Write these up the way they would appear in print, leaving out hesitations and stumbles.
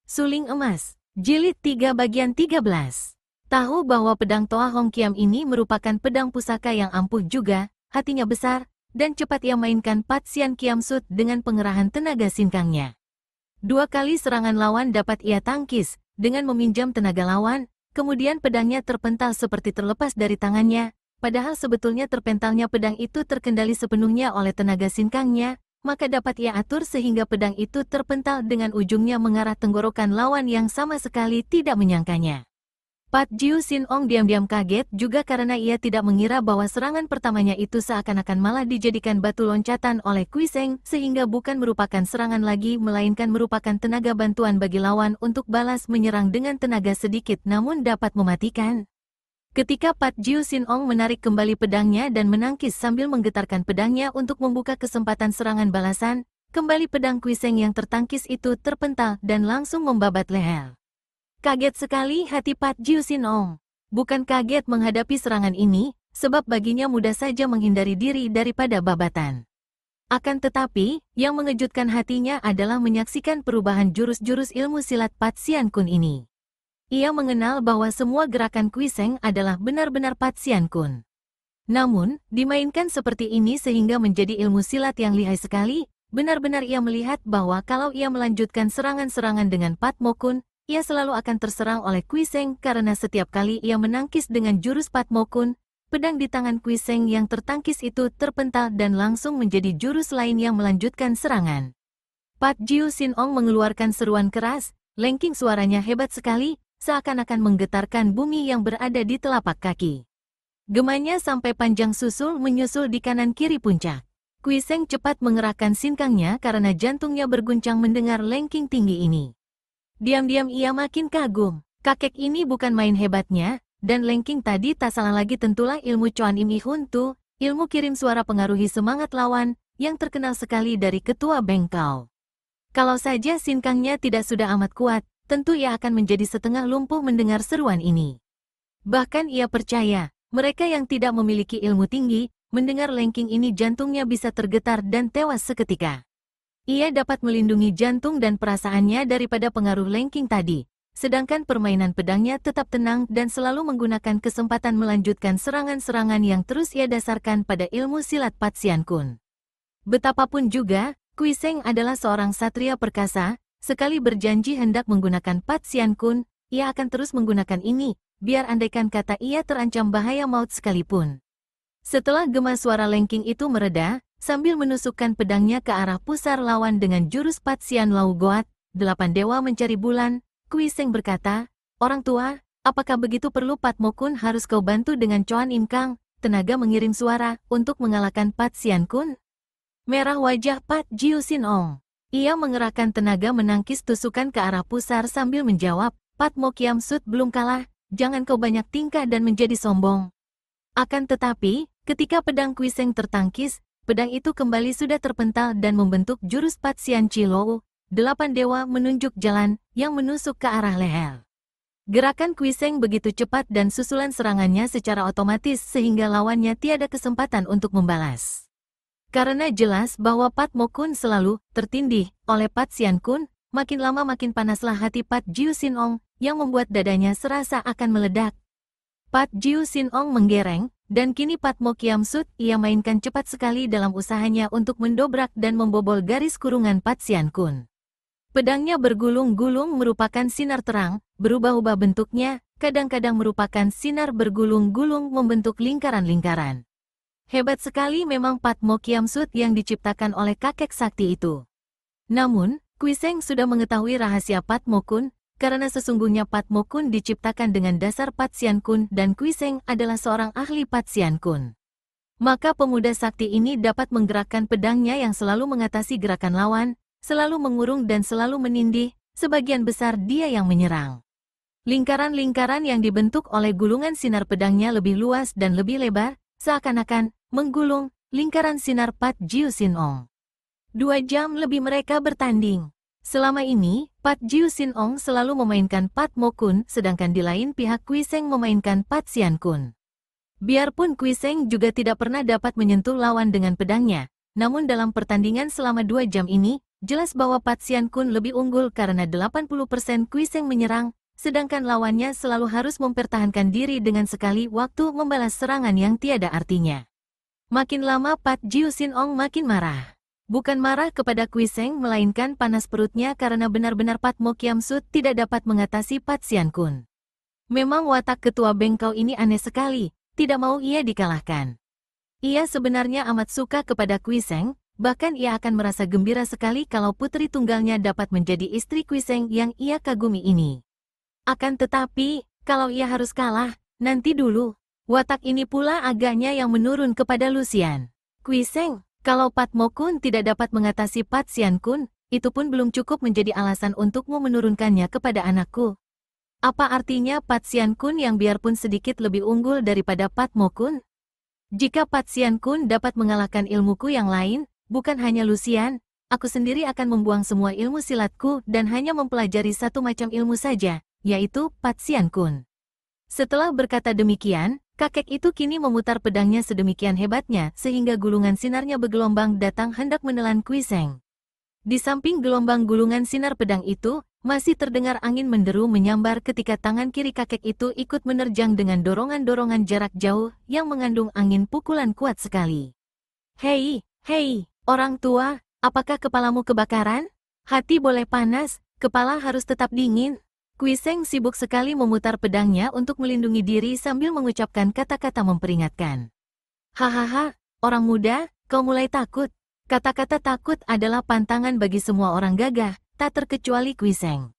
Suling Emas, Jilid 3 bagian 13. Tahu bahwa pedang Toa Hong Kiam ini merupakan pedang pusaka yang ampuh juga, hatinya besar, dan cepat ia mainkan Pat Sian Kiam Sut dengan pengerahan tenaga sinkangnya. 2 kali serangan lawan dapat ia tangkis, dengan meminjam tenaga lawan, kemudian pedangnya terpental seperti terlepas dari tangannya, padahal sebetulnya terpentalnya pedang itu terkendali sepenuhnya oleh tenaga sinkangnya, maka dapat ia atur sehingga pedang itu terpental dengan ujungnya mengarah tenggorokan lawan yang sama sekali tidak menyangkanya. Pat Jiu Sin Ong diam-diam kaget juga karena ia tidak mengira bahwa serangan pertamanya itu seakan-akan malah dijadikan batu loncatan oleh Kui Seng sehingga bukan merupakan serangan lagi melainkan merupakan tenaga bantuan bagi lawan untuk balas menyerang dengan tenaga sedikit namun dapat mematikan. Ketika Pat Jiu Sin Ong menarik kembali pedangnya dan menangkis sambil menggetarkan pedangnya untuk membuka kesempatan serangan balasan, kembali pedang Kui Seng yang tertangkis itu terpental dan langsung membabat leher. Kaget sekali hati Pat Jiu Sin Ong. Bukan kaget menghadapi serangan ini, sebab baginya mudah saja menghindari diri daripada babatan. Akan tetapi, yang mengejutkan hatinya adalah menyaksikan perubahan jurus-jurus ilmu silat Pat Sian Kun ini. Ia mengenal bahwa semua gerakan Kui Seng adalah benar-benar Pat Sian Kun. Namun, dimainkan seperti ini sehingga menjadi ilmu silat yang lihai sekali, benar-benar ia melihat bahwa kalau ia melanjutkan serangan-serangan dengan Pat Mo Kun, ia selalu akan terserang oleh Kui Seng karena setiap kali ia menangkis dengan jurus Pat Mo Kun, pedang di tangan Kui Seng yang tertangkis itu terpental dan langsung menjadi jurus lain yang melanjutkan serangan. Pat Jiu Sin Ong mengeluarkan seruan keras, lengking suaranya hebat sekali, seakan-akan menggetarkan bumi yang berada di telapak kaki. Gemanya sampai panjang susul menyusul di kanan kiri puncak. Kui Seng cepat mengerahkan sinkangnya karena jantungnya berguncang mendengar lengking tinggi ini. Diam-diam ia makin kagum. Kakek ini bukan main hebatnya, dan lengking tadi tak salah lagi tentulah ilmu Chuan Im I Hun Tu, ilmu kirim suara pengaruhi semangat lawan, yang terkenal sekali dari ketua bengkau. Kalau saja sinkangnya tidak sudah amat kuat, tentu ia akan menjadi setengah lumpuh mendengar seruan ini. Bahkan ia percaya, mereka yang tidak memiliki ilmu tinggi, mendengar lengking ini jantungnya bisa tergetar dan tewas seketika. Ia dapat melindungi jantung dan perasaannya daripada pengaruh lengking tadi, sedangkan permainan pedangnya tetap tenang dan selalu menggunakan kesempatan melanjutkan serangan-serangan yang terus ia dasarkan pada ilmu silat Pat Sian Kun. Betapapun juga, Kui Seng adalah seorang satria perkasa. Sekali berjanji hendak menggunakan Pat Sian Kun, ia akan terus menggunakan ini, biar andaikan kata ia terancam bahaya maut sekalipun. Setelah gema suara lengking itu mereda, sambil menusukkan pedangnya ke arah pusar lawan dengan jurus Pat Sian Lau Goat, 8 dewa mencari bulan, Kui Seng berkata, "Orang tua, apakah begitu perlu Pat Mo Kun harus kau bantu dengan Chuan Im Kang, tenaga mengirim suara, untuk mengalahkan Pat Sian Kun?" Merah wajah Pat Jiu Sin Ong. Ia mengerahkan tenaga menangkis tusukan ke arah pusar sambil menjawab, "Pat Mo Kiam Sut belum kalah, jangan kau banyak tingkah dan menjadi sombong." Akan tetapi, ketika pedang Kui Seng tertangkis, pedang itu kembali sudah terpental dan membentuk jurus Pat Sian Chi Lou, 8 dewa menunjuk jalan, yang menusuk ke arah leher. Gerakan Kui Seng begitu cepat dan susulan serangannya secara otomatis sehingga lawannya tiada kesempatan untuk membalas. Karena jelas bahwa Pat Mo Kun selalu tertindih oleh Pat Sian Kun, makin lama makin panaslah hati Pat Jiu Sin Ong, yang membuat dadanya serasa akan meledak. Pat Jiu Sin Ong menggereng, dan kini Pat Mo Kiam Sut ia mainkan cepat sekali dalam usahanya untuk mendobrak dan membobol garis kurungan Pat Sian Kun. Pedangnya bergulung-gulung merupakan sinar terang, berubah-ubah bentuknya, kadang-kadang merupakan sinar bergulung-gulung membentuk lingkaran-lingkaran. Hebat sekali memang Pat Mo Kiam Sut yang diciptakan oleh kakek sakti itu. Namun, Kui Seng sudah mengetahui rahasia Pat Mo Kun, karena sesungguhnya Pat Mo Kun diciptakan dengan dasar Pat Sian Kun dan Kui Seng adalah seorang ahli Pat Sian Kun. Maka pemuda sakti ini dapat menggerakkan pedangnya yang selalu mengatasi gerakan lawan, selalu mengurung dan selalu menindih, sebagian besar dia yang menyerang. Lingkaran-lingkaran yang dibentuk oleh gulungan sinar pedangnya lebih luas dan lebih lebar, seakan-akan menggulung lingkaran sinar Pat Jiu Sin Ong. 2 jam lebih mereka bertanding. Selama ini, Pat Jiu Sin Ong selalu memainkan Pat Mo Kun, sedangkan di lain pihak Kui Seng memainkan Pat Sian Kun. Biarpun Kui Seng juga tidak pernah dapat menyentuh lawan dengan pedangnya, namun dalam pertandingan selama 2 jam ini, jelas bahwa Pat Xian Kun lebih unggul karena 80% Kuiseng menyerang, sedangkan lawannya selalu harus mempertahankan diri dengan sekali waktu membalas serangan yang tiada artinya. Makin lama Pat Jiu Sin Ong makin marah. Bukan marah kepada Kuiseng melainkan panas perutnya karena benar-benar Pat Mo Kiam Sut tidak dapat mengatasi Pat Xian Kun. Memang watak ketua bengkau ini aneh sekali, tidak mau ia dikalahkan. Ia sebenarnya amat suka kepada Kuiseng, bahkan ia akan merasa gembira sekali kalau putri tunggalnya dapat menjadi istri Kuiseng yang ia kagumi ini. Akan tetapi, kalau ia harus kalah, nanti dulu. Watak ini pula agaknya yang menurun kepada Lucian. Kuiseng, kalau Pat Mo Kun tidak dapat mengatasi Pat Xian Kun, itu pun belum cukup menjadi alasan untukmu menurunkannya kepada anakku. Apa artinya Pat Xian Kun yang biarpun sedikit lebih unggul daripada Pat Mo Kun? Jika Pat Xian Kun dapat mengalahkan ilmuku yang lain, bukan hanya Lucian, aku sendiri akan membuang semua ilmu silatku dan hanya mempelajari satu macam ilmu saja, yaitu Pat Xian Kun. Setelah berkata demikian, kakek itu kini memutar pedangnya sedemikian hebatnya sehingga gulungan sinarnya bergelombang datang hendak menelan Kuiseng. Di samping gelombang gulungan sinar pedang itu, masih terdengar angin menderu menyambar ketika tangan kiri kakek itu ikut menerjang dengan dorongan-dorongan jarak jauh yang mengandung angin pukulan kuat sekali. Hei, orang tua, apakah kepalamu kebakaran? Hati boleh panas, kepala harus tetap dingin. Kuiseng sibuk sekali memutar pedangnya untuk melindungi diri sambil mengucapkan kata-kata memperingatkan. Hahaha, orang muda, kau mulai takut. Kata-kata takut adalah pantangan bagi semua orang gagah, tak terkecuali Kuiseng.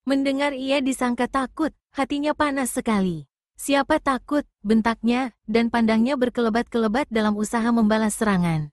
Mendengar ia disangka takut, hatinya panas sekali. Siapa takut, bentaknya, dan pandangnya berkelebat-kelebat dalam usaha membalas serangan.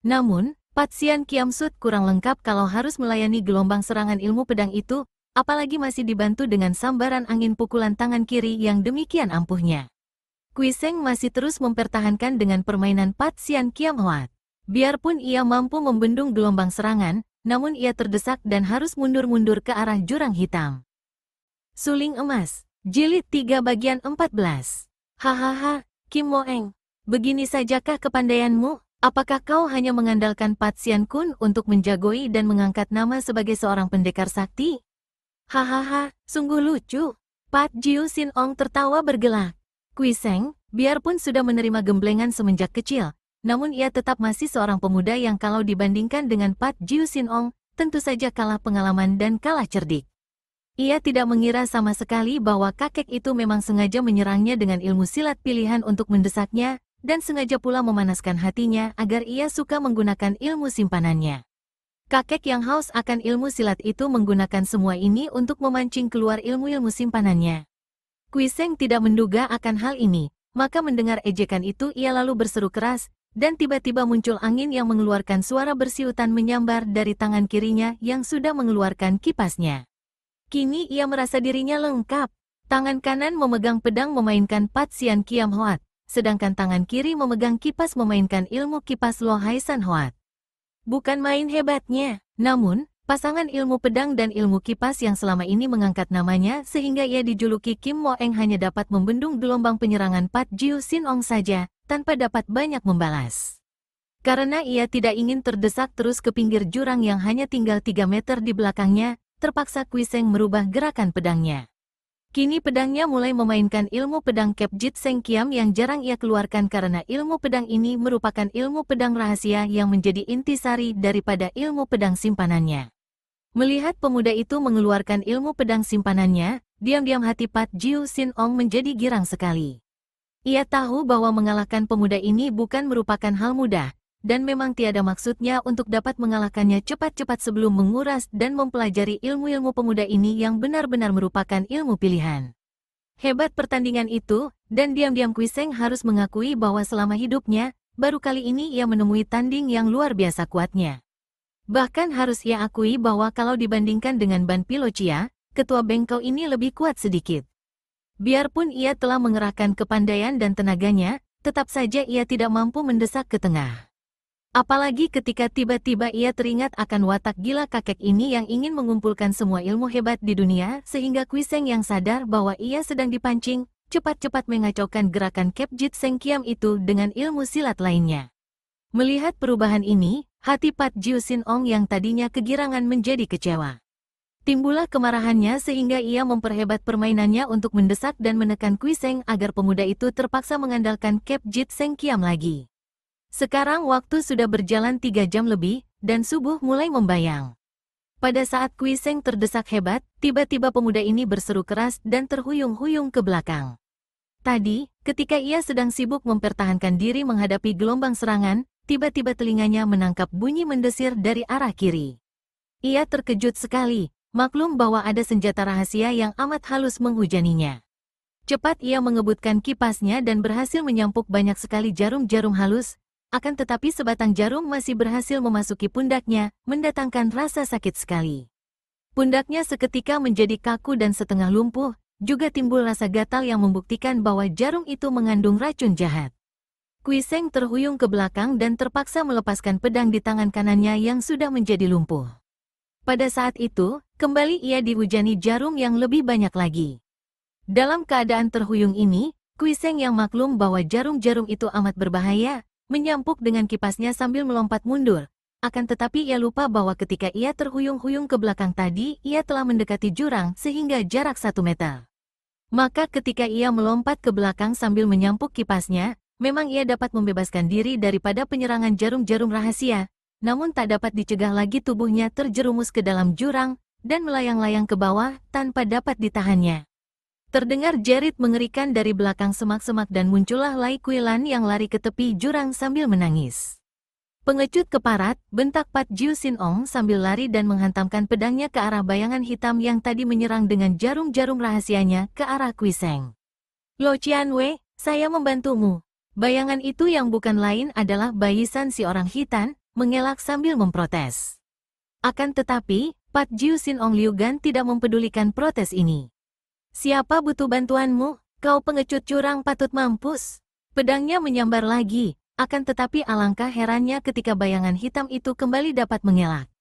Namun, Pat Xian Kiam Sut kurang lengkap kalau harus melayani gelombang serangan ilmu pedang itu, apalagi masih dibantu dengan sambaran angin pukulan tangan kiri yang demikian ampuhnya. Kuiseng masih terus mempertahankan dengan permainan Pat Xian Kiam Hoat. Biarpun ia mampu membendung gelombang serangan, namun ia terdesak dan harus mundur-mundur ke arah jurang hitam. Suling emas, jilid 3 bagian 14. Hahaha, Kim Moeng, begini sajakah kepandaianmu? Apakah kau hanya mengandalkan Pat Xian Kun untuk menjagoi dan mengangkat nama sebagai seorang pendekar sakti? Hahaha, sungguh lucu. Pat Jiu Sin Ong tertawa bergelak. Kuiseng, biarpun sudah menerima gemblengan semenjak kecil, namun ia tetap masih seorang pemuda yang kalau dibandingkan dengan Pat Jiu Sin Ong, tentu saja kalah pengalaman dan kalah cerdik. Ia tidak mengira sama sekali bahwa kakek itu memang sengaja menyerangnya dengan ilmu silat pilihan untuk mendesaknya, dan sengaja pula memanaskan hatinya agar ia suka menggunakan ilmu simpanannya. Kakek yang haus akan ilmu silat itu menggunakan semua ini untuk memancing keluar ilmu-ilmu simpanannya. Kuiseng tidak menduga akan hal ini, maka mendengar ejekan itu ia lalu berseru keras, dan tiba-tiba muncul angin yang mengeluarkan suara bersiutan menyambar dari tangan kirinya yang sudah mengeluarkan kipasnya. Kini ia merasa dirinya lengkap. Tangan kanan memegang pedang memainkan Pat Xian Kiam Hoat, sedangkan tangan kiri memegang kipas memainkan ilmu kipas Lo Hai San Hoat. Bukan main hebatnya, namun, pasangan ilmu pedang dan ilmu kipas yang selama ini mengangkat namanya sehingga ia dijuluki Kim Moeng hanya dapat membendung gelombang penyerangan Pat Jiu Sin Ong saja, tanpa dapat banyak membalas. Karena ia tidak ingin terdesak terus ke pinggir jurang yang hanya tinggal 3 meter di belakangnya, terpaksa Kuiseng merubah gerakan pedangnya. Kini pedangnya mulai memainkan ilmu pedang Kep Jit Seng Kiam yang jarang ia keluarkan karena ilmu pedang ini merupakan ilmu pedang rahasia yang menjadi intisari daripada ilmu pedang simpanannya. Melihat pemuda itu mengeluarkan ilmu pedang simpanannya, diam-diam hati Pat Jiu Sin Ong menjadi girang sekali. Ia tahu bahwa mengalahkan pemuda ini bukan merupakan hal mudah, dan memang tiada maksudnya untuk dapat mengalahkannya cepat-cepat sebelum menguras dan mempelajari ilmu-ilmu pemuda ini yang benar-benar merupakan ilmu pilihan. Hebat pertandingan itu, dan diam-diam Kuiseng harus mengakui bahwa selama hidupnya, baru kali ini ia menemui tanding yang luar biasa kuatnya. Bahkan harus ia akui bahwa kalau dibandingkan dengan Ban Pilocia, ketua bengkau ini lebih kuat sedikit. Biarpun ia telah mengerahkan kepandaian dan tenaganya, tetap saja ia tidak mampu mendesak ke tengah. Apalagi ketika tiba-tiba ia teringat akan watak gila kakek ini yang ingin mengumpulkan semua ilmu hebat di dunia sehingga Kuiseng yang sadar bahwa ia sedang dipancing, cepat-cepat mengacaukan gerakan Kep Jit Seng Kiam itu dengan ilmu silat lainnya. Melihat perubahan ini, hati Pat Jiu Sin Ong yang tadinya kegirangan menjadi kecewa. Timbullah kemarahannya sehingga ia memperhebat permainannya untuk mendesak dan menekan Kui Seng agar pemuda itu terpaksa mengandalkan Cap Jit Seng Kiam lagi. Sekarang waktu sudah berjalan 3 jam lebih, dan subuh mulai membayang. Pada saat Kui Seng terdesak hebat, tiba-tiba pemuda ini berseru keras dan terhuyung-huyung ke belakang. Tadi, ketika ia sedang sibuk mempertahankan diri menghadapi gelombang serangan, tiba-tiba telinganya menangkap bunyi mendesir dari arah kiri. Ia terkejut sekali, maklum bahwa ada senjata rahasia yang amat halus menghujaninya. Cepat ia mengebutkan kipasnya dan berhasil menyampuk banyak sekali jarum-jarum halus, akan tetapi sebatang jarum masih berhasil memasuki pundaknya, mendatangkan rasa sakit sekali. Pundaknya seketika menjadi kaku dan setengah lumpuh, juga timbul rasa gatal yang membuktikan bahwa jarum itu mengandung racun jahat. Kui Seng terhuyung ke belakang dan terpaksa melepaskan pedang di tangan kanannya yang sudah menjadi lumpuh. Pada saat itu, kembali ia dihujani jarum yang lebih banyak lagi. Dalam keadaan terhuyung ini, Kui Seng yang maklum bahwa jarum-jarum itu amat berbahaya, menyampuk dengan kipasnya sambil melompat mundur. Akan tetapi ia lupa bahwa ketika ia terhuyung-huyung ke belakang tadi, ia telah mendekati jurang sehingga jarak 1 meter. Maka ketika ia melompat ke belakang sambil menyampuk kipasnya, memang ia dapat membebaskan diri daripada penyerangan jarum-jarum rahasia, namun tak dapat dicegah lagi tubuhnya terjerumus ke dalam jurang dan melayang-layang ke bawah tanpa dapat ditahannya. Terdengar jerit mengerikan dari belakang semak-semak dan muncullah Lai Kuilan yang lari ke tepi jurang sambil menangis. Pengecut keparat, bentak Pat Jiu Sin Ong sambil lari dan menghantamkan pedangnya ke arah bayangan hitam yang tadi menyerang dengan jarum-jarum rahasianya ke arah Kui Seng. Lo Qian Wei, saya membantumu. Bayangan itu yang bukan lain adalah Bai San si orang hitan, mengelak sambil memprotes. Akan tetapi, Pat Jiu Sin Ong Liu Gan tidak mempedulikan protes ini. Siapa butuh bantuanmu? Kau pengecut curang patut mampus. Pedangnya menyambar lagi, akan tetapi alangkah herannya ketika bayangan hitam itu kembali dapat mengelak.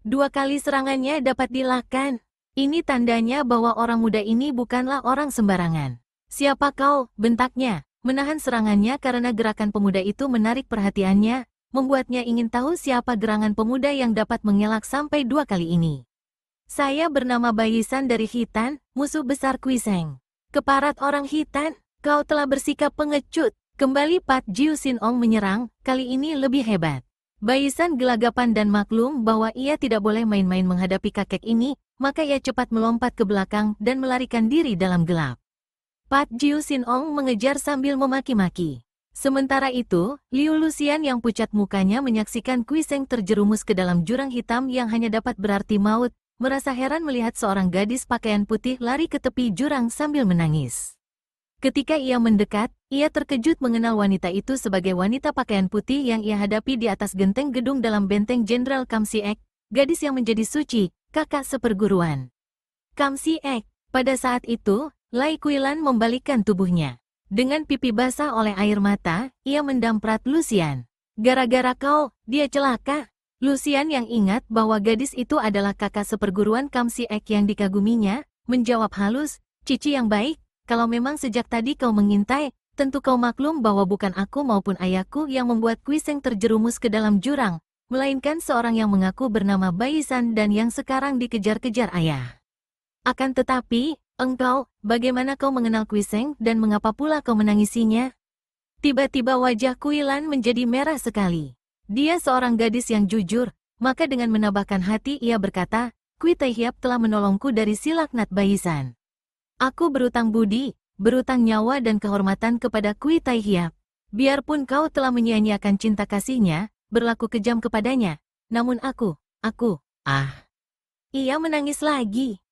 2 kali serangannya dapat dilahkan. Ini tandanya bahwa orang muda ini bukanlah orang sembarangan. Siapa kau? Bentaknya. Menahan serangannya karena gerakan pemuda itu menarik perhatiannya, membuatnya ingin tahu siapa gerangan pemuda yang dapat mengelak sampai 2 kali ini. Saya bernama Bai San dari Hitan, musuh besar Kui Seng. Keparat orang Hitan, kau telah bersikap pengecut. Kembali Pat Jiu Sin Ong menyerang, kali ini lebih hebat. Bai San gelagapan dan maklum bahwa ia tidak boleh main-main menghadapi kakek ini, maka ia cepat melompat ke belakang dan melarikan diri dalam gelap. Pat Jiu Sin Ong mengejar sambil memaki-maki. Sementara itu, Liu Lucian yang pucat mukanya menyaksikan Kui Seng terjerumus ke dalam jurang hitam yang hanya dapat berarti maut, merasa heran melihat seorang gadis pakaian putih lari ke tepi jurang sambil menangis. Ketika ia mendekat, ia terkejut mengenal wanita itu sebagai wanita pakaian putih yang ia hadapi di atas genteng gedung dalam benteng Jenderal Kam Si-ek, gadis yang menjadi suci, kakak seperguruan. Kam Si-ek, pada saat itu, Lai Kuilan membalikkan tubuhnya. Dengan pipi basah oleh air mata, ia mendamprat Lucian. Gara-gara kau, dia celaka. Lucian yang ingat bahwa gadis itu adalah kakak seperguruan Kam Si-ek yang dikaguminya, menjawab halus, Cici yang baik, kalau memang sejak tadi kau mengintai, tentu kau maklum bahwa bukan aku maupun ayahku yang membuat Kui Seng terjerumus ke dalam jurang, melainkan seorang yang mengaku bernama Bai San dan yang sekarang dikejar-kejar ayah. Akan tetapi, engkau, bagaimana kau mengenal Kui Seng dan mengapa pula kau menangisinya? Tiba-tiba wajah Kuilan menjadi merah sekali. Dia seorang gadis yang jujur, maka dengan menambahkan hati ia berkata, Kui Tai Hiap telah menolongku dari si laknat Bai San. Aku berutang budi, berutang nyawa dan kehormatan kepada Kui Tai Hiap. Biarpun kau telah menyia-nyiakan cinta kasihnya, berlaku kejam kepadanya, namun aku. Ia menangis lagi.